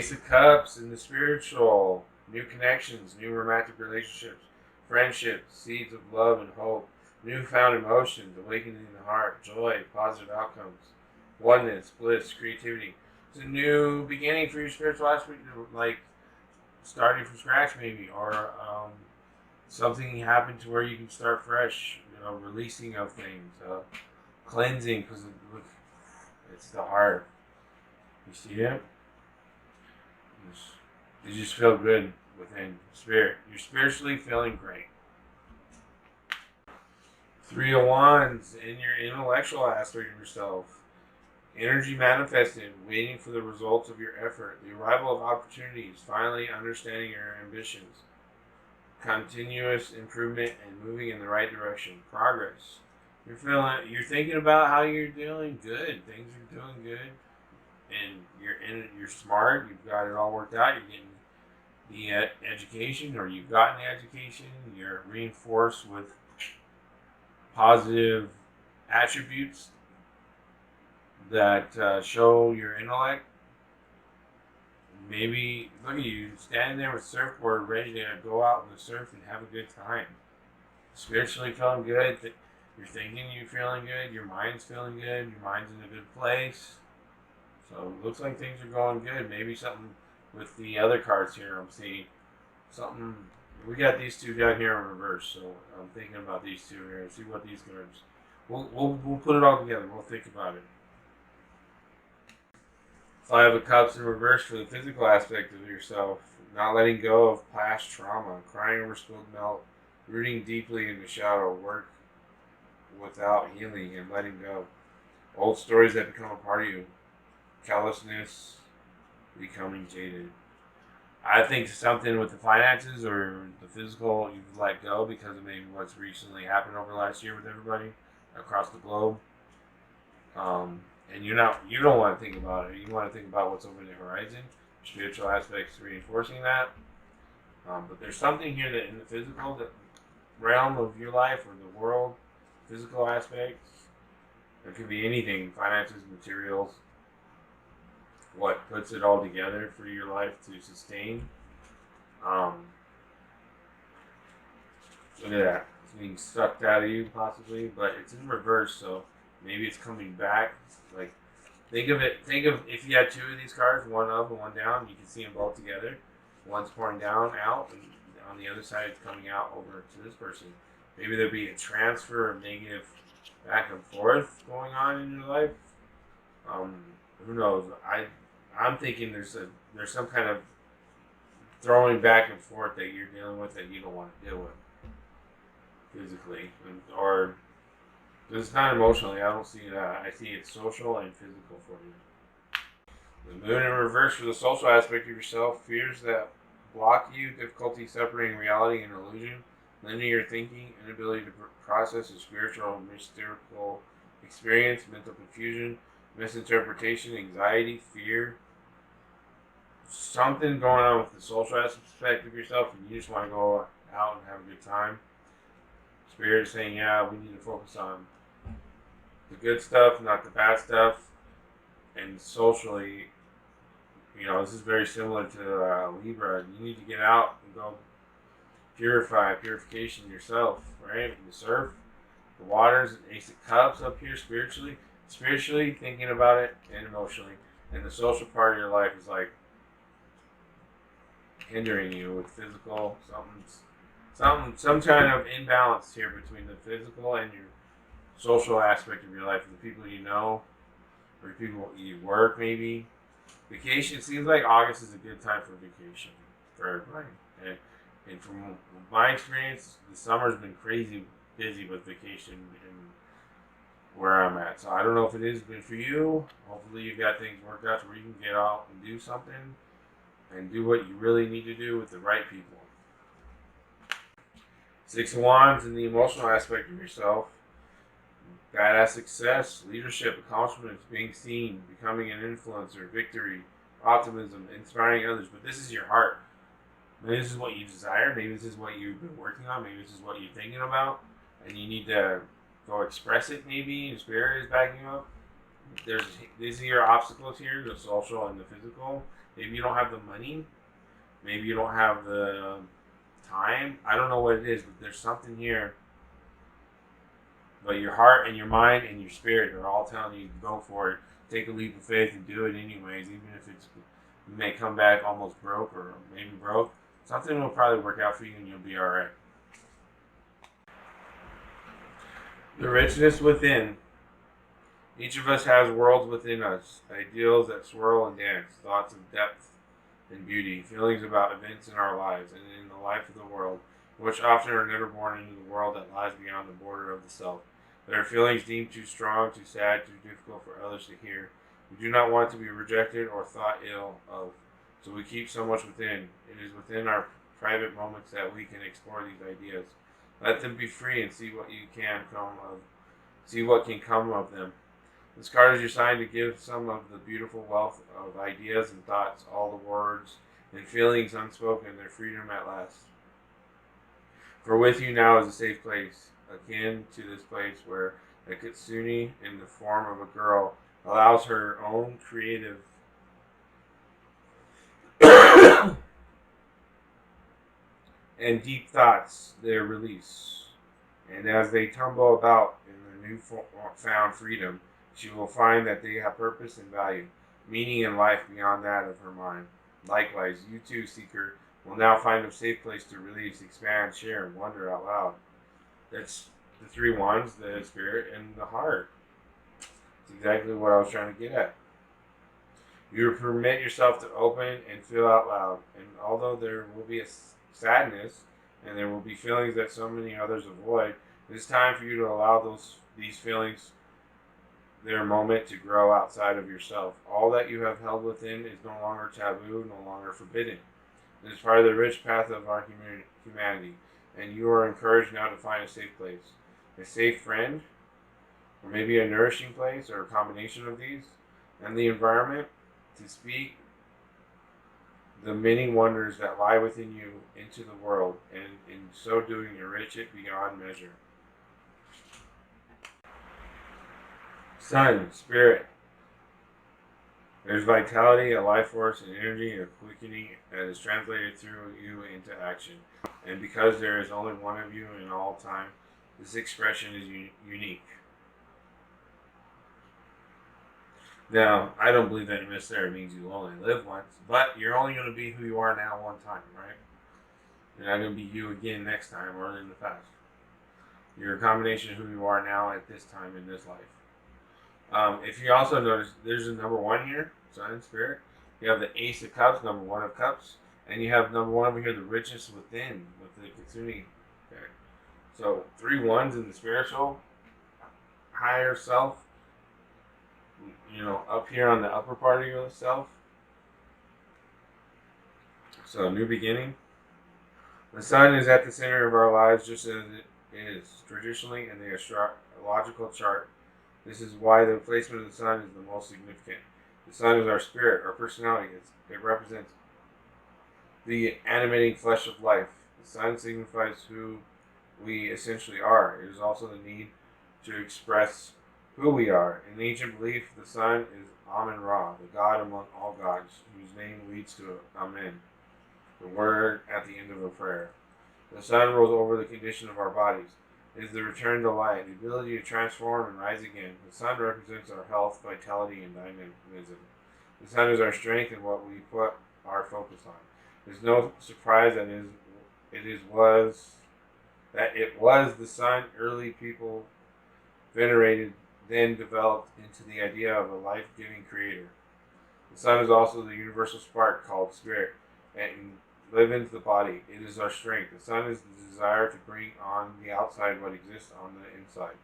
Ace of Cups in the spiritual, new connections, new romantic relationships, friendships, seeds of love and hope, newfound emotions, awakening the heart, joy, positive outcomes, oneness, bliss, creativity. It's a new beginning for your spiritual aspect, like starting from scratch maybe, or something happened to where you can start fresh, releasing of things, cleansing, because it's the heart. You see it? You just feel good within spirit. You're spiritually feeling great. Three of Wands in your intellectual aspect of yourself. Energy manifested, waiting for the results of your effort. The arrival of opportunities, finally understanding your ambitions. Continuous improvement and moving in the right direction. Progress. You're thinking about how you're doing good. Things are doing good. And you're smart. You've got it all worked out. You're getting the education, or you've gotten the education. You're reinforced with positive attributes that show your intellect. Maybe look at you standing there with a surfboard, ready to go out on the surf and have a good time. Spiritually feeling good. You're thinking you're feeling good. Your mind's feeling good. Your mind's in a good place. So it looks like things are going good. Maybe something with the other cards here. I'm seeing something. We got these two down here in reverse, so I'm thinking about these two here. See what these cards. We'll put it all together. We'll think about it. Five of Cups in reverse for the physical aspect of yourself. Not letting go of past trauma. Crying over spilled milk. Rooting deeply in the shadow. Work without healing and letting go. Old stories that become a part of you. Callousness. Becoming jaded. I think something with the finances or the physical you've let go because of maybe what's recently happened over the last year with everybody across the globe. And you don't want to think about it. You want to think about what's over the horizon. Spiritual aspects reinforcing that. But there's something here that in the physical realm of your life or the world, physical aspects, it could be anything, finances, materials, what puts it all together for your life to sustain. Look at that. It's being sucked out of you possibly, but it's in reverse, so maybe it's coming back. Like, think of if you had two of these cards, one up and one down, you can see them both together. One's pouring down, out, and on the other side it's coming out over to this person. Maybe there'll be a transfer of negative back and forth going on in your life. Who knows? I'm thinking there's some kind of throwing back and forth that you're dealing with that you don't want to deal with physically, or it's not emotionally. I don't see that. I see it's social and physical for you. The moon in reverse for the social aspect of yourself. Fears that block you. Difficulty separating reality and illusion. Linear thinking. Inability to process a spiritual, mystical experience. Mental confusion. Misinterpretation. Anxiety. Fear. Something going on with the social aspect of yourself, and you just want to go out and have a good time. Spirit is saying, yeah, we need to focus on the good stuff, not the bad stuff. And socially, this is very similar to Libra. You need to get out and go purification yourself, right? The surf, the waters, Ace of Cups up here spiritually thinking about it, and emotionally. And the social part of your life is like hindering you with physical, some kind of imbalance here between the physical and your social aspect of your life, the people you know, or people you work maybe. Vacation, seems like August is a good time for vacation for everybody. And from my experience, the summer's been crazy busy with vacation and where I'm at. So I don't know if it has been for you. Hopefully you got things worked out where you can get out and do something and do what you really need to do with the right people. Six of Wands in the emotional aspect of yourself. Badass success, leadership, accomplishments, being seen, becoming an influencer, victory, optimism, inspiring others. But this is your heart. Maybe this is what you desire. Maybe this is what you've been working on. Maybe this is what you're thinking about. And you need to go express it maybe. Your spirit is backing you up. There's these are your obstacles here, the social and the physical. Maybe you don't have the money. Maybe you don't have the time. I don't know what it is, but there's something here. But your heart and your mind and your spirit are all telling you to go for it. Take a leap of faith and do it anyways, even if it's you may come back almost broke or maybe broke. Something will probably work out for you and you'll be all right. The richness within. Each of us has worlds within us, ideals that swirl and dance, thoughts of depth and beauty, feelings about events in our lives and in the life of the world, which often are never born into the world that lies beyond the border of the self. There are feelings deemed too strong, too sad, too difficult for others to hear. We do not want to be rejected or thought ill of, so we keep so much within. It is within our private moments that we can explore these ideas. Let them be free and see what can come of them. This card is your sign to give some of the beautiful wealth of ideas and thoughts, all the words and feelings unspoken, their freedom at last. For with you now is a safe place, akin to this place where a kitsune, in the form of a girl, allows her own creative and deep thoughts their release. And as they tumble about in their newfound freedom, she will find that they have purpose and value, meaning in life beyond that of her mind. Likewise, you too, seeker, will now find a safe place to release, expand, share, and wonder out loud. That's the three wands, the spirit, and the heart. It's exactly what I was trying to get at. You permit yourself to open and feel out loud, and although there will be a sadness and there will be feelings that so many others avoid, it is time for you to allow these feelings their moment to grow outside of yourself. All that you have held within is no longer taboo, no longer forbidden. It is part of the rich path of our humanity, and you are encouraged now to find a safe place, a safe friend, or maybe a nourishing place, or a combination of these, and the environment to speak the many wonders that lie within you into the world, and in so doing enrich it beyond measure. Sun, spirit. There's vitality, a life force, an energy, a quickening that is translated through you into action. And because there is only one of you in all time, this expression is unique. Now, I don't believe that necessarily means you only live once, but you're only going to be who you are now one time, right? You're not going to be you again next time or in the past. You're a combination of who you are now at this time in this life. If you also notice, there's a number one here, Sun and Spirit. You have the Ace of Cups, number one of Cups, and you have number one over here, the richness within, with the Kitsune. Okay. So 3 ones in the spiritual, higher self, up here on the upper part of yourself. So new beginning. The Sun is at the center of our lives, just as it is traditionally in the astrological chart. This is why the placement of the Sun is the most significant. The Sun is our spirit, our personality. It represents the animating flesh of life. The Sun signifies who we essentially are. It is also the need to express who we are. In ancient belief, the Sun is Amen-Ra, the God among all gods, whose name leads to Amen, the word at the end of a prayer. The Sun rules over the condition of our bodies. It is the return to light, the ability to transform and rise again. The Sun represents our health, vitality, and dynamism. The Sun is our strength and what we put our focus on. It is no surprise that it was the Sun early people venerated, then developed into the idea of a life-giving creator. The Sun is also the universal spark called spirit, and live into the body. It is our strength. The Sun is the desire to bring on the outside what exists on the inside.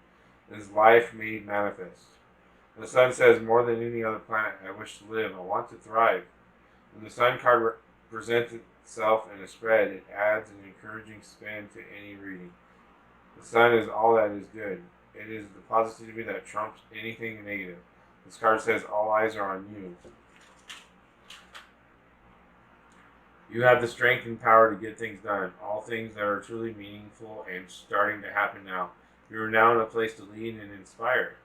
It is life made manifest. The Sun says, more than any other planet, I wish to live. I want to thrive. When the Sun card presents itself in a spread, it adds an encouraging spin to any reading. The Sun is all that is good. It is the positivity that trumps anything negative. This card says, all eyes are on you. You have the strength and power to get things done, all things that are truly meaningful and starting to happen now. You are now in a place to lead and inspire.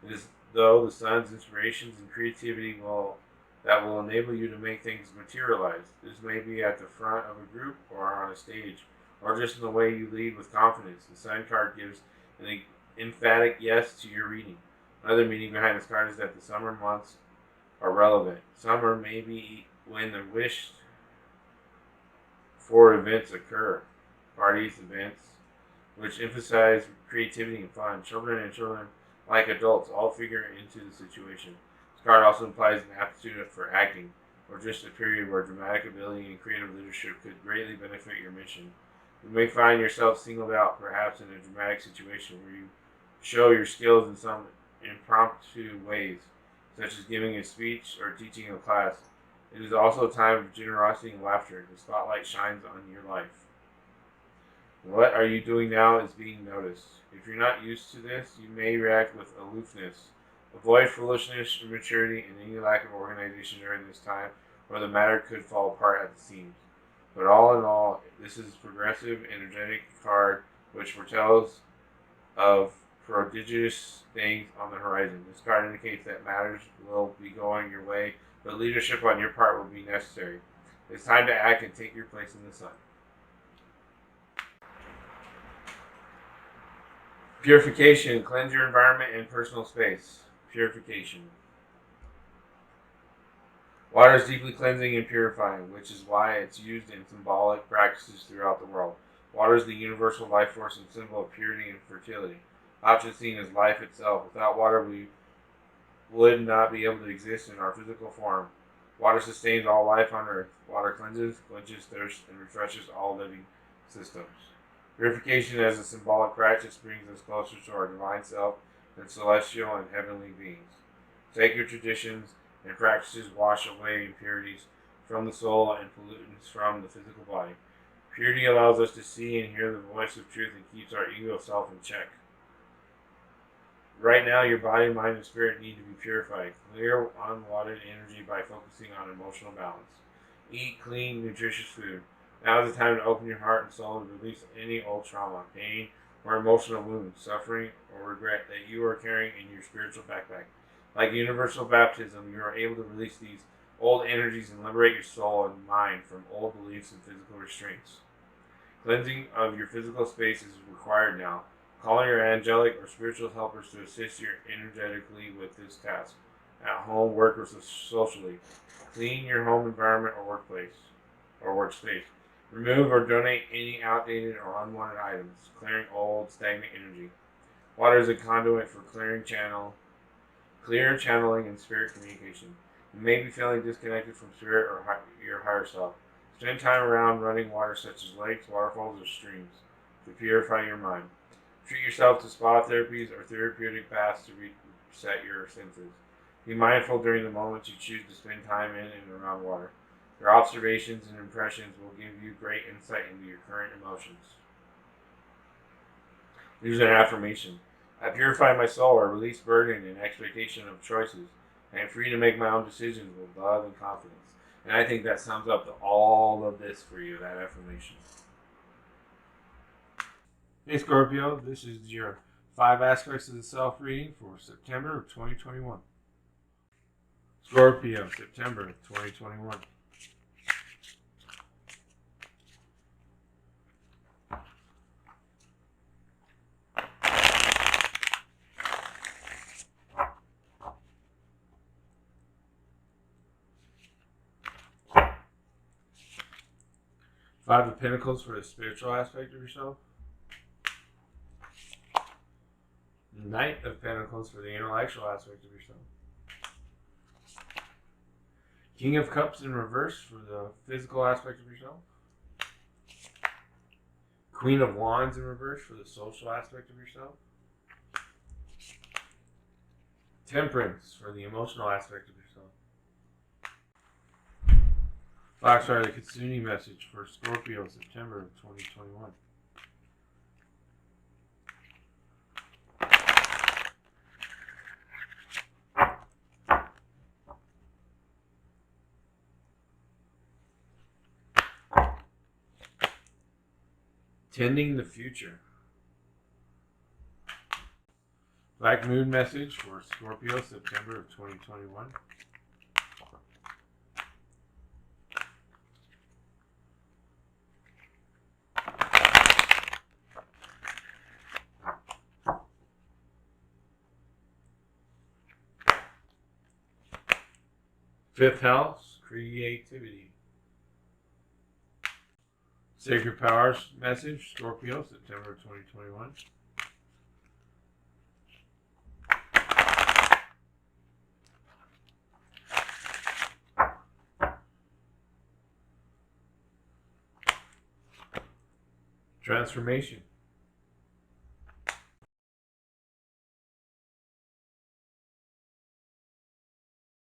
It is though, the sun's inspirations and creativity that will enable you to make things materialize. This may be at the front of a group or on a stage, or just in the way you lead with confidence. The sun card gives an emphatic yes to your reading. Another meaning behind this card is that the summer months are relevant. Summer may be when the wished for events occur. Parties, events, which emphasize creativity and fun. Children and children, like adults, all figure into the situation. This card also implies an aptitude for acting, or just a period where dramatic ability and creative leadership could greatly benefit your mission. You may find yourself singled out, perhaps in a dramatic situation where you show your skills in some impromptu ways, such as giving a speech or teaching a class. It is also a time of generosity and laughter. The spotlight shines on your life. What are you doing now is being noticed. If you're not used to this, you may react with aloofness. Avoid foolishness, immaturity, and any lack of organization during this time, or the matter could fall apart at the seams. But all in all, this is a progressive, energetic card which foretells of prodigious things on the horizon. This card indicates that matters will be going your way, but leadership on your part will be necessary. It's time to act and take your place in the sun. Purification. Cleanse your environment and personal space. Purification. Water is deeply cleansing and purifying, which is why it's used in symbolic practices throughout the world. Water is the universal life force and symbol of purity and fertility, often seen as life itself. Without water, we would not be able to exist in our physical form. Water sustains all life on earth. Water cleanses, quenches thirst, and refreshes all living systems. Purification as a symbolic practice brings us closer to our divine self and celestial and heavenly beings. Sacred traditions and practices wash away impurities from the soul and pollutants from the physical body. Purity allows us to see and hear the voice of truth and keeps our ego self in check. Right now, your body, mind, and spirit need to be purified. Clear unwanted energy by focusing on emotional balance. Eat clean, nutritious food. Now is the time to open your heart and soul to release any old trauma, pain, or emotional wounds, suffering, or regret that you are carrying in your spiritual backpack. Like universal baptism, you are able to release these old energies and liberate your soul and mind from old beliefs and physical restraints. Cleansing of your physical space is required now. Call your angelic or spiritual helpers to assist you energetically with this task. At home, work, or socially. Clean your home environment or workplace or workspace. Remove or donate any outdated or unwanted items, clearing old, stagnant energy. Water is a conduit for clear channeling, and spirit communication. You may be feeling disconnected from spirit or your higher self. Spend time around running water such as lakes, waterfalls, or streams to purify your mind. Treat yourself to spa therapies or therapeutic baths to reset your senses. Be mindful during the moments you choose to spend time in and around water. Your observations and impressions will give you great insight into your current emotions. Use an affirmation. I purify my soul or release burden and expectation of choices. I am free to make my own decisions with love and confidence. And I think that sums up to all of this for you, that affirmation. Hey Scorpio, this is your 5 aspects of the self reading for September of 2021. Scorpio, September of 2021. Five of Pentacles for the spiritual aspect of yourself. Knight of Pentacles for the intellectual aspect of yourself. King of Cups in reverse for the physical aspect of yourself. Queen of Wands in reverse for the social aspect of yourself. Temperance for the emotional aspect of yourself. Foxfire, the Kitsune message for Scorpio, September of 2021. Tending the future. Black Moon message for Scorpio, September of 2021. Fifth house, creativity. Sacred Powers message, Scorpio, September 2021. Transformation.